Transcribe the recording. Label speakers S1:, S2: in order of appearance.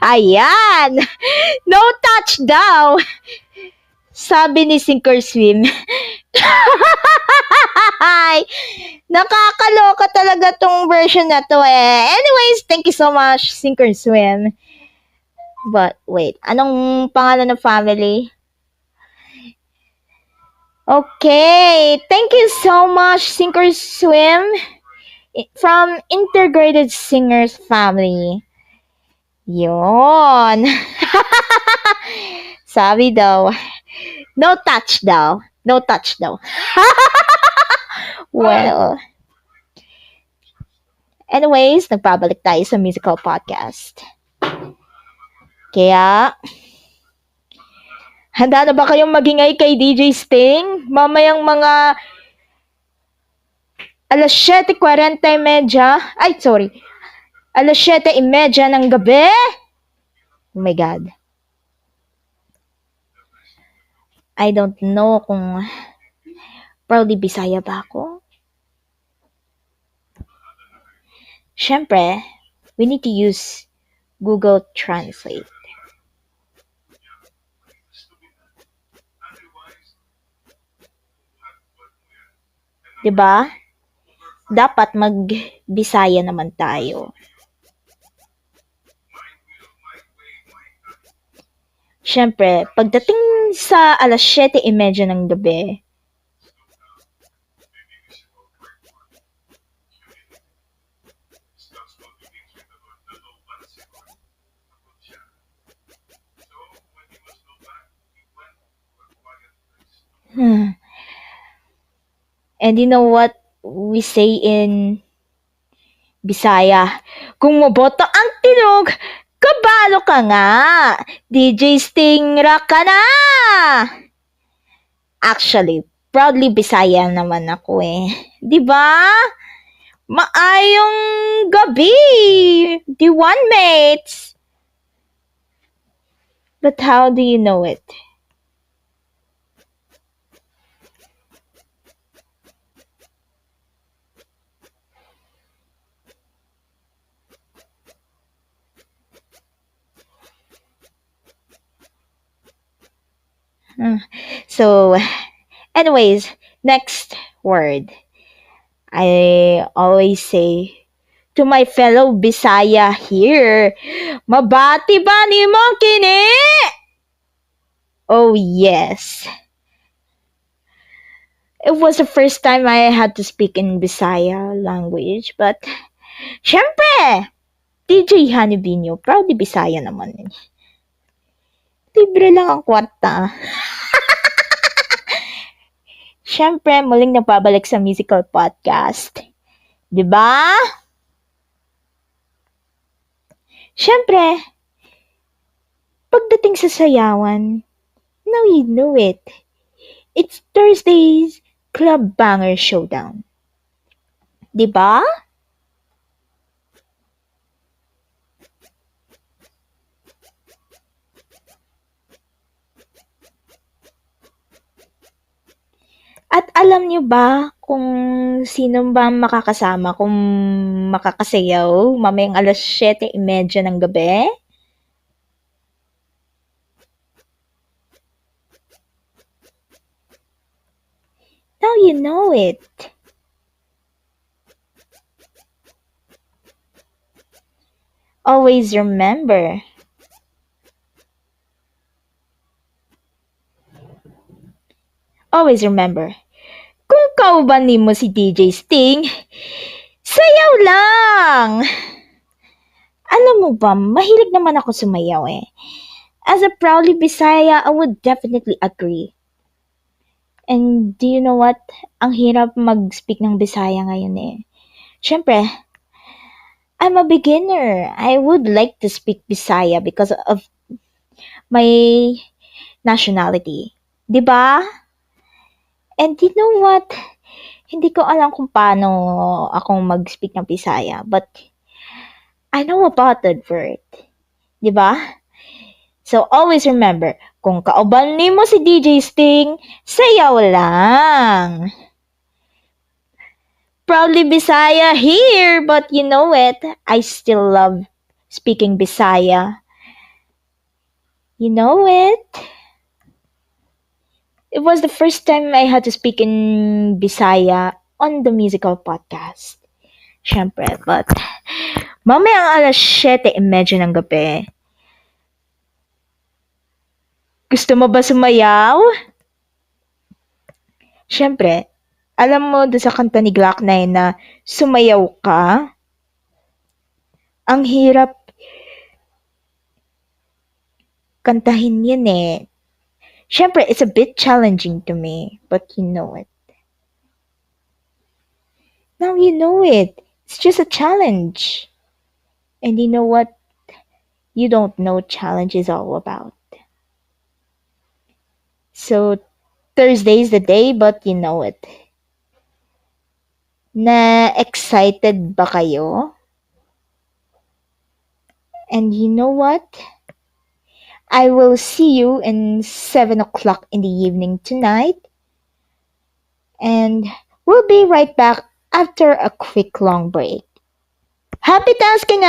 S1: Ayan! No touch daw! Sabi ni Sinkerswim. Ay, nakakaloka talaga tong version na to eh. Anyways, thank you so much, Sinkerswim. But wait, anong pangalan ng family? Okay, thank you so much, Sinkerswim, from Integrated Singers Family. Yon. Sabi daw, no touch daw. No touch daw. Well, anyways, nagpabalik tayo sa musical podcast. Kaya, handa na ba kayong magingay kay DJ Sting? Mamayang mga alas 7:40 ay sorry, alas 7:30 ng gabi? Oh my God. I don't know kung proudly Bisaya ba ako. Siyempre, we need to use Google Translate. Diba? Dapat mag-Bisaya naman tayo. Siyempre, pagdating sa alas 7:30 ng gabi, and you know what we say in Bisaya? Kung moboto ang tinog, kabalo ka nga. DJ Sting rock ka na! Actually, proudly Bisaya naman ako eh. Diba? Maayong gabi, D1 mates! But how do you know it? So, anyways, next word. I always say to my fellow Bisaya here, mabati ba ni mo kini? Oh yes. It was the first time I had to speak in Bisaya language, but syempre, DJ Hanibinyo, proudly Bisaya naman. Libre lang ang kwarta. Siyempre, muling nagpabalik sa musical podcast. Diba? Siyempre, pagdating sa sayawan, now you know it. It's Thursday's Club Banger Showdown. Diba? At alam nyo ba kung sino ba makakasama kung makakasayaw mamayang alas 7:30 ng gabi? Now you know it. Always remember. Always remember. Kung kauban mo si DJ Sting, sayaw lang! Alam mo ba, mahilig naman ako sumayaw eh. As a proudly Bisaya, I would definitely agree. And do you know what? Ang hirap mag-speak ng Bisaya ngayon eh. Siyempre, I'm a beginner. I would like to speak Bisaya because of my nationality. Diba? And you know what? Hindi ko alam kung paano ako mag-speak ng Bisaya. But I know about that word. Diba? So always remember, kung kauban mo si DJ Sting, sayaw lang. Proudly Bisaya here, but you know it, I still love speaking Bisaya. You know it. It was the first time I had to speak in Bisaya on the musical podcast. Siyempre, but mamayang alas 7:30 ng gabi. Gusto mo ba sumayaw? Siyempre, alam mo doon sa kanta ni Glock 9 na sumayaw ka? Ang hirap kantahin yun eh. Siyempre, it's a bit challenging to me, but you know it. Now you know it. It's just a challenge. And you know what? You don't know challenge is all about. So, Thursday is the day, but you know it. Na excited ba kayo? And you know what? I will see you in 7 o'clock in the evening tonight. And we'll be right back after a quick long break. Happy Thanksgiving!